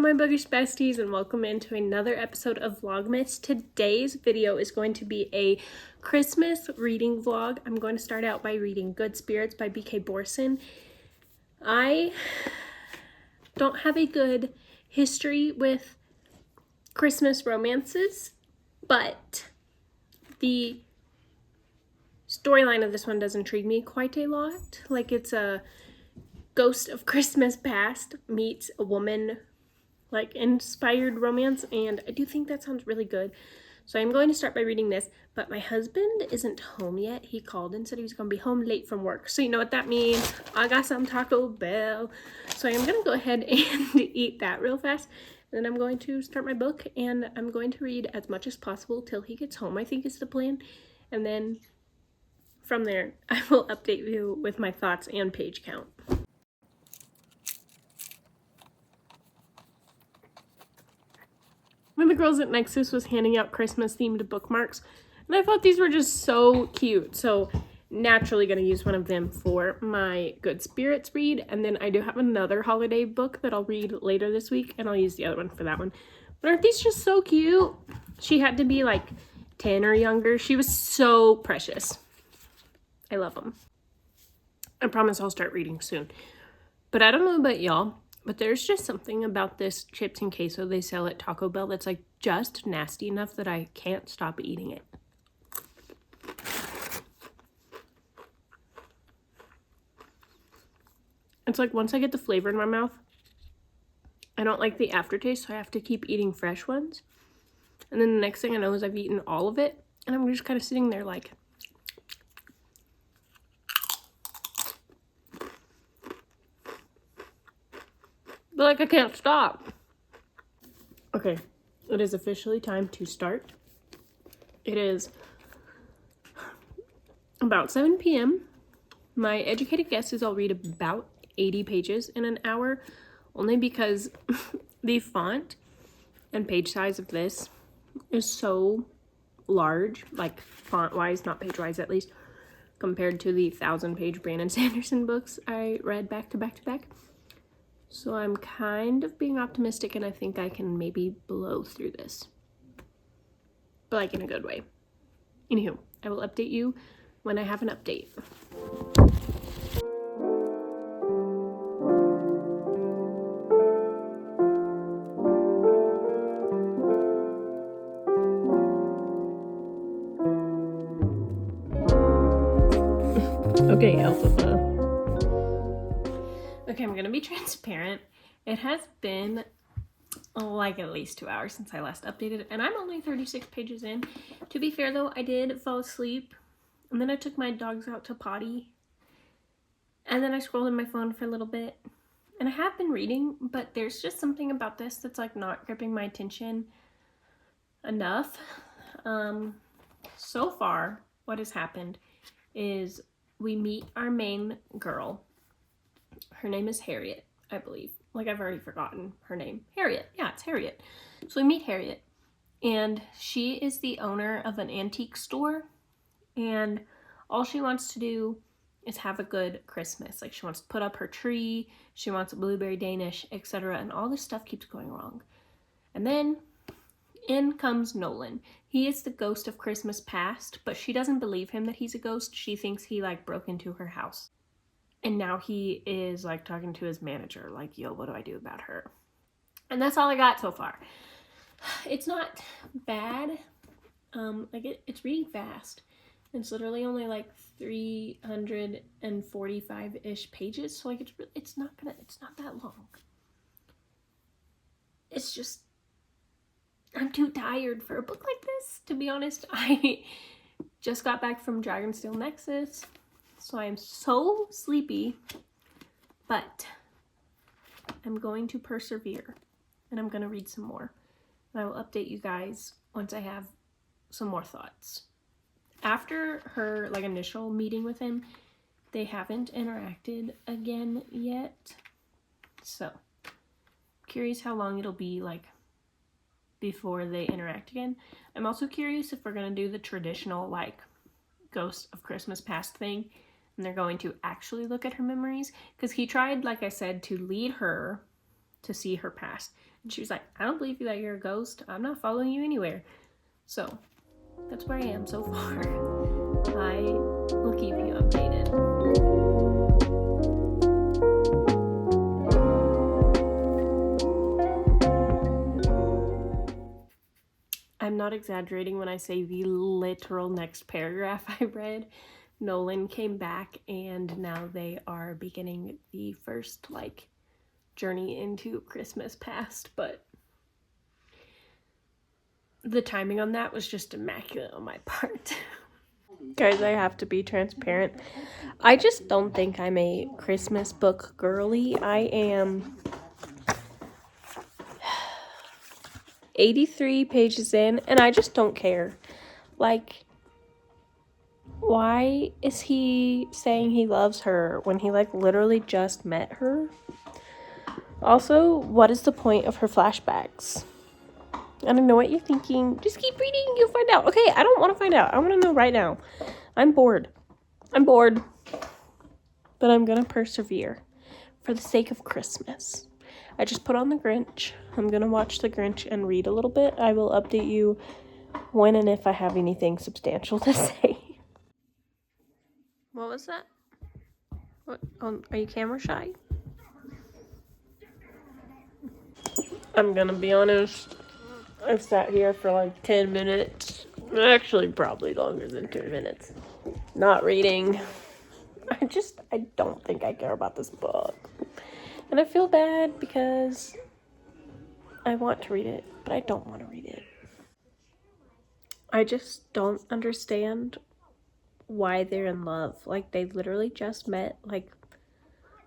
my bookish besties, and welcome into another episode of Vlogmas. Today's video is going to be a Christmas reading vlog. I'm going to start out by reading Good Spirits by B.K. Borson. I don't have a good history with Christmas romances, but the storyline of this one does intrigue me quite a lot. Like, it's a ghost of Christmas past meets a woman, like, inspired romance, and I do think that sounds really good. So I'm going to start by reading this, but my husband isn't home yet. He called and said he was going to be home late from work. So you know what that means. I got some Taco Bell. So I'm going to go ahead and eat that real fast. And then I'm going to start my book, and I'm going to read as much as possible till he gets home, I think is the plan. And then from there, I will update you with my thoughts and page count. One of the girls at Nexus was handing out Christmas-themed bookmarks, and I thought these were just so cute. So naturally going to use one of them for my Good Spirits read, and then I do have another holiday book that I'll read later this week, and I'll use the other one for that one. But aren't these just so cute? She had to be like 10 or younger. She was so precious. I love them. I promise I'll start reading soon. But I don't know about y'all, but there's just something about this chips and queso they sell at Taco Bell that's like just nasty enough that I can't stop eating it. It's like once I get the flavor in my mouth, I don't like the aftertaste, so I have to keep eating fresh ones. And then the next thing I know is I've eaten all of it, and I'm just kind of sitting there like, but like I can't stop. Okay, it is officially time to start. It is about 7 p.m. My educated guess is I'll read about 80 pages in an hour, only because the font and page size of this is so large, like font-wise, not page-wise at least, compared to the 1,000-page Brandon Sanderson books I read back to back to back. So I'm kind of being optimistic, and I think I can maybe blow through this. But like in a good way. Anywho, I will update you when I have an update. Okay, Alpha. Okay, I'm gonna be transparent. It has been like at least 2 hours since I last updated, and I'm only 36 pages in. To be fair though, I did fall asleep, and then I took my dogs out to potty, and then I scrolled on my phone for a little bit, and I have been reading, but there's just something about this that's like not gripping my attention enough. So far, what has happened is we meet our main girl. Her name is Harriet, I believe. Like, I've already forgotten her name. Harriet. Yeah, it's Harriet. So we meet Harriet, and she is the owner of an antique store, and all she wants to do is have a good Christmas. Like, she wants to put up her tree, she wants a blueberry Danish, etc., and all this stuff keeps going wrong. And then in comes Nolan. He is the ghost of Christmas past, but she doesn't believe him that he's a ghost. She thinks he like broke into her house. And now he is like talking to his manager, like, yo, what do I do about her? And that's all I got so far. It's not bad. It's reading fast. It's literally only like 345-ish pages. So like it's not that long. It's just, I'm too tired for a book like this, to be honest. I just got back from Dragonsteel Nexus, so I am so sleepy, but I'm going to persevere, and I'm going to read some more, and I will update you guys once I have some more thoughts. After her like initial meeting with him, they haven't interacted again yet, so curious how long it'll be like before they interact again. I'm also curious if we're going to do the traditional like Ghost of Christmas Past thing, and they're going to actually look at her memories, because he tried, like I said, to lead her to see her past. And she was like, I don't believe that you're a ghost. I'm not following you anywhere. So that's where I am so far. I will keep you updated. I'm not exaggerating when I say the literal next paragraph I read. Nolan came back and now they are beginning the first like journey into Christmas past, but the timing on that was just immaculate on my part. Guys, I have to be transparent. I just don't think I'm a Christmas book girly. I am 83 pages in, and I just don't care. Like, why is he saying he loves her when he, like, literally just met her? Also, what is the point of her flashbacks? I don't know what you're thinking. Just keep reading, you'll find out. Okay, I don't want to find out. I want to know right now. I'm bored. But I'm gonna persevere for the sake of Christmas. I just put on the Grinch. I'm gonna watch the Grinch and read a little bit. I will update you when and if I have anything substantial to say. What was that? What? Oh, are you camera shy? I'm gonna be honest. I've sat here for like 10 minutes. Actually, probably longer than 2 minutes. Not reading. I don't think I care about this book. And I feel bad because I want to read it, but I don't want to read it. I just don't understand why they're in love. Like, they literally just met like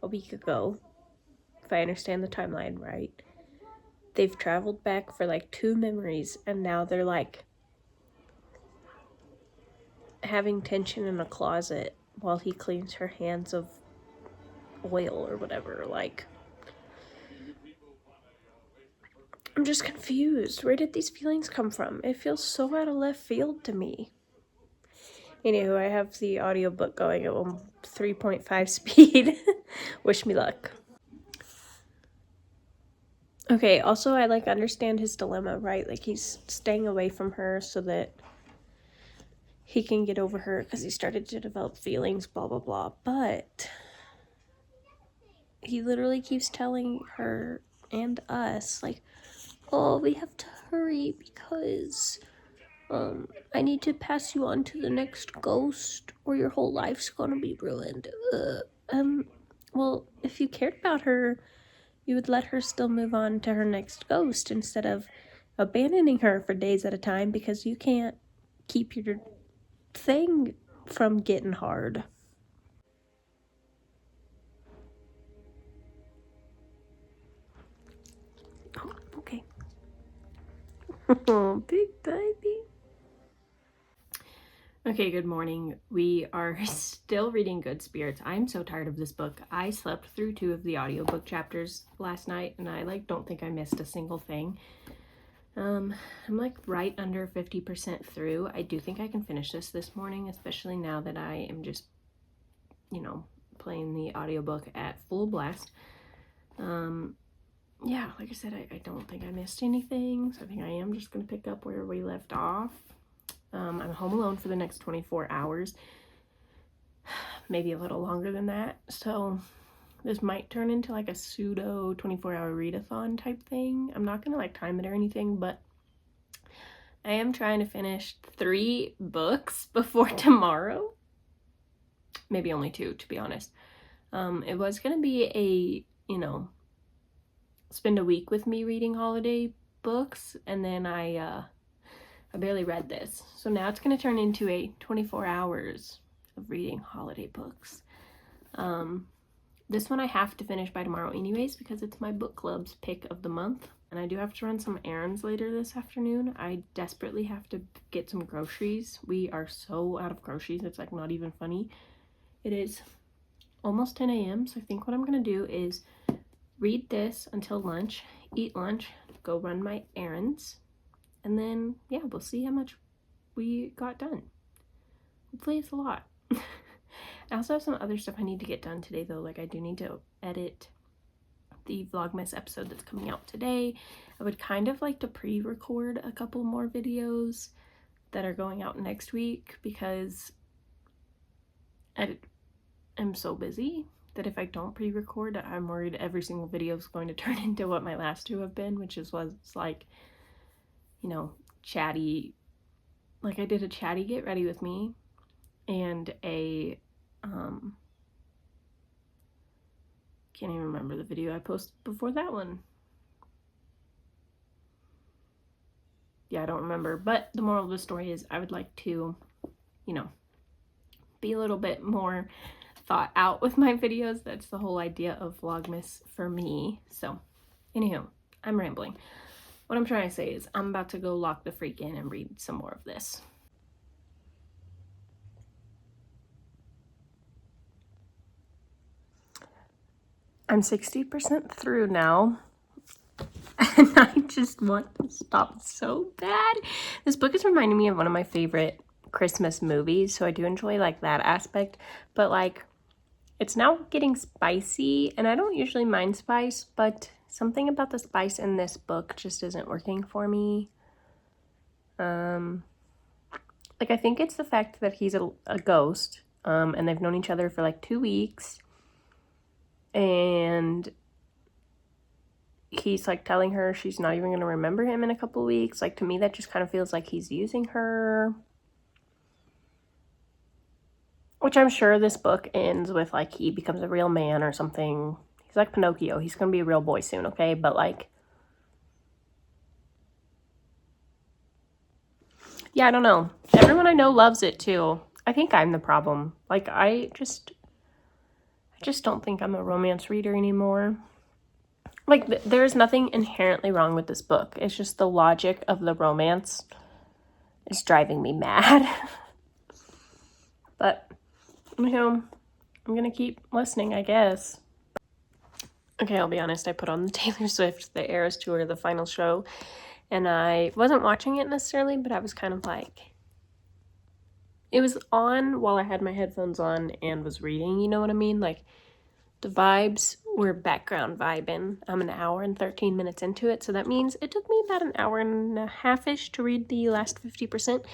a week ago, if I understand the timeline right. They've traveled back for like 2 memories, and now they're like having tension in a closet while he cleans her hands of oil or whatever. Like, I'm just confused. Where did these feelings come from? It feels so out of left field to me. Anywho, I have the audiobook going at 3.5 speed. Wish me luck. Okay, also I like understand his dilemma, right? Like, he's staying away from her so that he can get over her because he started to develop feelings, blah, blah, blah. But he literally keeps telling her and us, like, oh, we have to hurry because I need to pass you on to the next ghost or your whole life's gonna be ruined. Well, if you cared about her, you would let her still move on to her next ghost instead of abandoning her for days at a time because you can't keep your thing from getting hard. Oh, okay. Oh, big baby. Okay, good morning. We are still reading Good Spirits. I'm so tired of this book. I slept through 2 of the audiobook chapters last night, and I don't think I missed a single thing. I'm like right under 50% through. I do think I can finish this morning, especially now that I am just, playing the audiobook at full blast. Yeah, like I said, I don't think I missed anything, so I think I am just going to pick up where we left off. I'm home alone for the next 24 hours, maybe a little longer than that, so this might turn into like a pseudo 24-hour readathon type thing. I'm not gonna time it or anything, but I am trying to finish 3 books before tomorrow. Maybe only 2, to be honest. It was gonna be a, spend a week with me reading holiday books, and then I barely read this. So now it's going to turn into a 24 hours of reading holiday books. This one I have to finish by tomorrow anyways because it's my book club's pick of the month. And I do have to run some errands later this afternoon. I desperately have to get some groceries. We are so out of groceries. It's like not even funny. It is almost 10 a.m. So I think what I'm going to do is read this until lunch, eat lunch, go run my errands. And then, yeah, we'll see how much we got done. Hopefully it's a lot. I also have some other stuff I need to get done today, though. Like, I do need to edit the Vlogmas episode that's coming out today. I would kind of like to pre-record a couple more videos that are going out next week because I am so busy that if I don't pre-record, I'm worried every single video is going to turn into what my last two have been, which was like, you know, chatty. Like I did a chatty get ready with me and a can't even remember the video I posted before that one. Yeah, I don't remember, but the moral of the story is I would like to, you know, be a little bit more thought out with my videos. That's the whole idea of Vlogmas for me. So anywho, I'm rambling. What I'm trying to say is I'm about to go lock the freak in and read some more of this. I'm 60% through now, and I just want to stop so bad. This book is reminding me of one of my favorite Christmas movies, so I do enjoy like that aspect, but like it's now getting spicy, and I don't usually mind spice, but something about the spice in this book just isn't working for me. Like I think it's the fact that he's a ghost, and they've known each other for like 2 weeks. And he's like telling her she's not even going to remember him in a couple weeks. Like to me, that just kind of feels like he's using her. Which I'm sure this book ends with like he becomes a real man or something. He's like Pinocchio. He's going to be a real boy soon, okay? But like, yeah, I don't know. Everyone I know loves it too. I think I'm the problem. Like I just don't think I'm a romance reader anymore. Like, there's nothing inherently wrong with this book. It's just the logic of the romance is driving me mad. But, you know, I'm gonna keep listening, I guess. Okay, I'll be honest. I put on the Taylor Swift, the Eras Tour, the final show, and I wasn't watching it necessarily, but I was kind of like... It was on while I had my headphones on and was reading, you know what I mean? Like, the vibes were background vibing. I'm an hour and 13 minutes into it, so that means it took me about an hour and a half-ish to read the last 50%.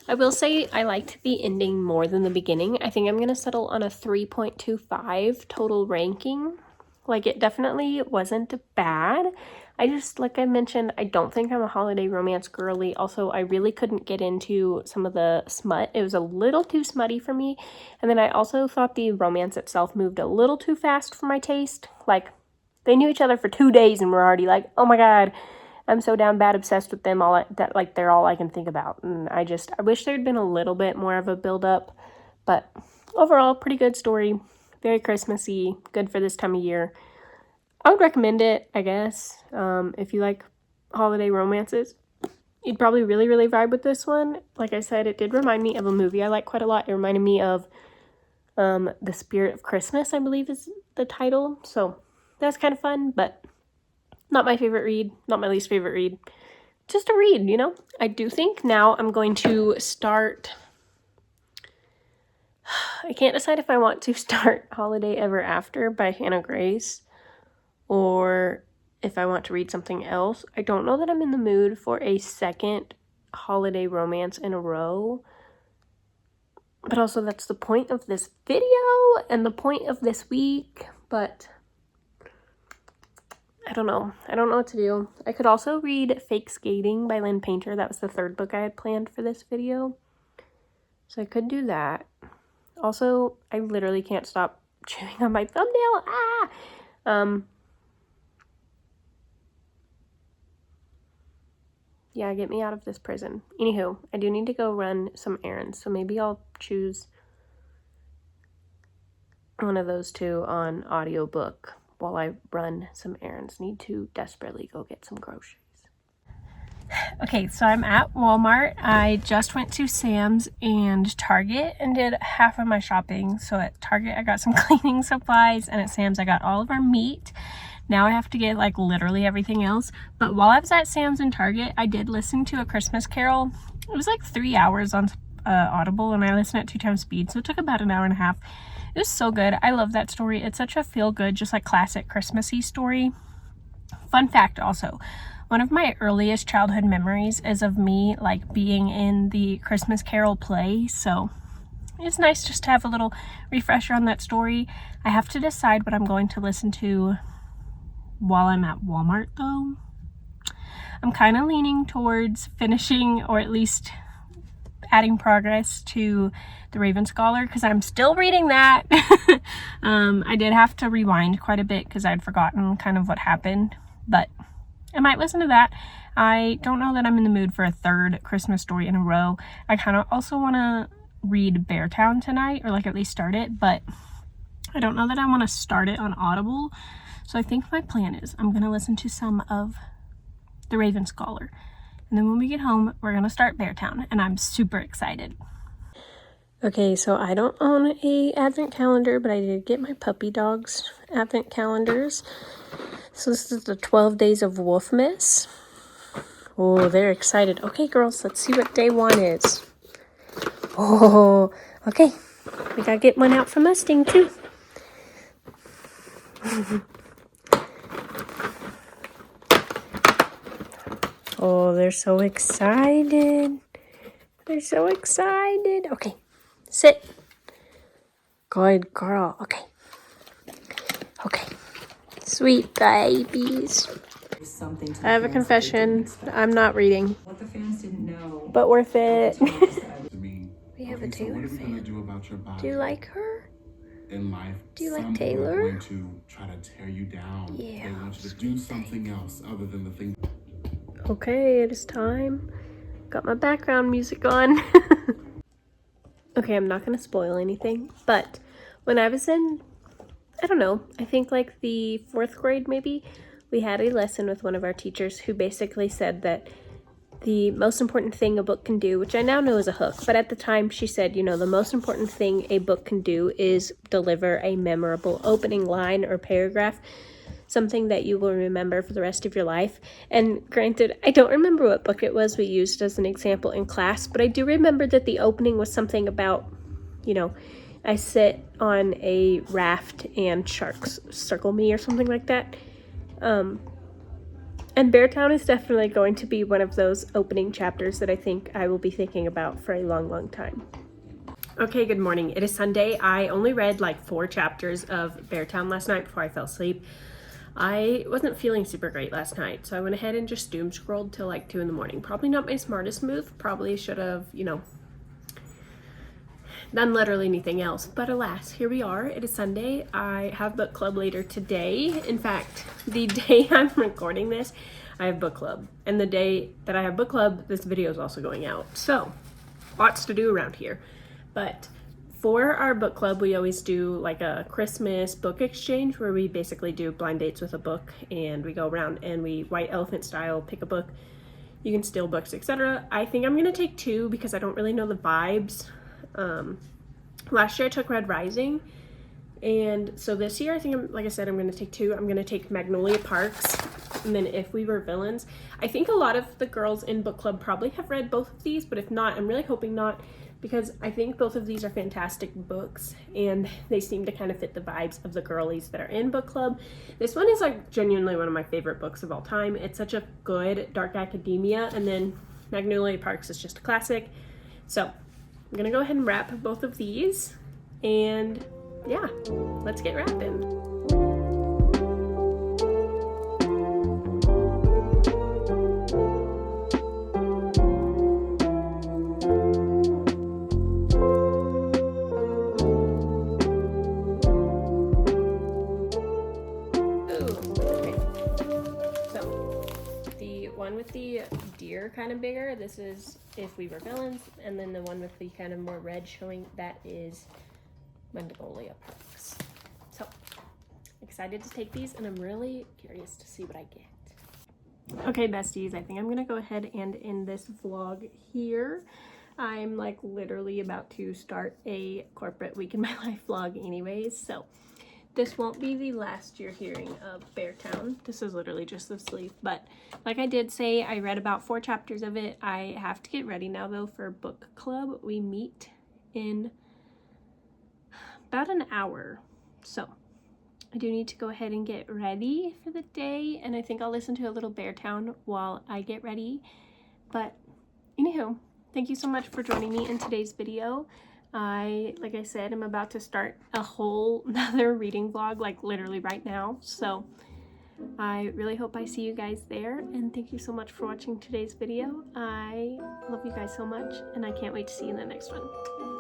I will say I liked the ending more than the beginning. I think I'm going to settle on a 3.25 total ranking. Like, it definitely wasn't bad. I just, like I mentioned, I don't think I'm a holiday romance girly. Also, I really couldn't get into some of the smut. It was a little too smutty for me. And then I also thought the romance itself moved a little too fast for my taste. Like, they knew each other for 2 days and were already like, oh my god, I'm so down bad obsessed with them, that like they're all I can think about. And I wish there'd been a little bit more of a build-up. But overall, pretty good story. Very Christmassy. Good for this time of year. I would recommend it, I guess. If you like holiday romances, you'd probably really, really vibe with this one. Like I said, it did remind me of a movie I like quite a lot. It reminded me of The Spirit of Christmas, I believe is the title. So that's kind of fun, but not my favorite read. Not my least favorite read. Just a read, you know? I do think now I'm going to start... I can't decide if I want to start Holiday Ever After by Hannah Grace, or if I want to read something else. I don't know that I'm in the mood for a second holiday romance in a row. But also that's the point of this video and the point of this week. But I don't know. I don't know what to do. I could also read Fake Skating by Lynn Painter. That was the third book I had planned for this video. So I could do that. Also, I literally can't stop chewing on my thumbnail. Yeah, get me out of this prison. Anywho, I do need to go run some errands, so maybe I'll choose one of those two on audiobook while I run some errands. Need to desperately go get some groceries. Okay, so I'm at Walmart. I just went to Sam's and Target and did half of my shopping. So at Target, I got some cleaning supplies, and at Sam's, I got all of our meat. Now I have to get like literally everything else. But while I was at Sam's and Target, I did listen to A Christmas Carol. It was like 3 hours on Audible, and I listened at 2 times speed, so it took about an hour and a half. It was so good. I love that story. It's such a feel-good, just like classic Christmassy story. Fun fact also, one of my earliest childhood memories is of me like being in the Christmas Carol play, so it's nice just to have a little refresher on that story. I have to decide what I'm going to listen to while I'm at Walmart though. I'm kind of leaning towards finishing, or at least adding progress to The Raven Scholar, because I'm still reading that. I did have to rewind quite a bit because I'd forgotten kind of what happened, but I might listen to that. I don't know that I'm in the mood for a third Christmas story in a row. I kind of also want to read Beartown tonight, or like at least start it, but I don't know that I want to start it on Audible. So I think my plan is I'm going to listen to some of The Raven Scholar, and then when we get home we're going to start Beartown, and I'm super excited. Okay, so I don't own a advent calendar, but I did get my puppy dog's advent calendars. So this is the 12 days of Wolfmas. Oh, they're excited. Okay, girls, let's see what day 1 is. Oh, okay. We gotta get one out for Mustang, too. Oh, they're so excited. They're so excited. Okay, sit. Good girl. Okay. Okay. Sweet babies. I have a confession. I'm not reading. What the fans didn't know. But worth it. We have a Taylor fan. Do you like her? In life, do you like some Taylor? people are going to try to tear you down. Yeah. They want you to do something else other than the thing. Okay, it is time. Got my background music on. Okay, I'm not gonna spoil anything, but when I was in, I don't know, I think like the 4th grade maybe, we had a lesson with one of our teachers who basically said that the most important thing a book can do, which I now know is a hook, but at the time she said, you know, the most important thing a book can do is deliver a memorable opening line or paragraph, something that you will remember for the rest of your life. And granted, I don't remember what book it was we used as an example in class, but I do remember that the opening was something about, you know, I sit on a raft and sharks circle me or something like that. And Beartown is definitely going to be one of those opening chapters that I think I will be thinking about for a long, long time. Okay, good morning. It is Sunday. I only read like 4 chapters of Beartown last night before I fell asleep. I wasn't feeling super great last night, so I went ahead and just doom scrolled till like 2 in the morning. Probably not my smartest move. Probably should have, you know, done literally anything else, but alas, here we are. It is Sunday. I have book club later today. In fact, the day I'm recording this, I have book club, and the day that I have book club, this video is also going out. So lots to do around here. But for our book club, we always do like a Christmas book exchange where we basically do blind dates with a book, and we go around and we white elephant style pick a book. You can steal books, etc. I think I'm gonna take 2 because I don't really know the vibes. Last year I took Red Rising, and so this year I think like I said, I'm going to take 2. I'm going to take Magnolia Parks, and then If We Were Villains. I think a lot of the girls in book club probably have read both of these, but if not, I'm really hoping not, because I think both of these are fantastic books and they seem to kind of fit the vibes of the girlies that are in book club. This one is like genuinely one of my favorite books of all time. It's such a good dark academia, and then Magnolia Parks is just a classic. So I'm gonna go ahead and wrap both of these, and yeah, let's get wrapping. With the deer kind of bigger, this is If We Were Villains, and then the one with the kind of more red showing, that is Magnolia Parks. So excited to take these, and I'm really curious to see what I get. Okay, besties, I think I'm gonna go ahead and end this vlog here. I'm like literally about to start a corporate week in my life vlog anyways, so this won't be the last you're hearing of Beartown. This is literally just the sleeve, but like I did say, I read about 4 chapters of it. I have to get ready now though for book club. We meet in about an hour. So I do need to go ahead and get ready for the day, and I think I'll listen to a little Beartown while I get ready. But anywho, thank you so much for joining me in today's video. Like I said, I'm about to start a whole nother reading vlog, like literally right now. So I really hope I see you guys there, and thank you so much for watching today's video. I love you guys so much, and I can't wait to see you in the next one.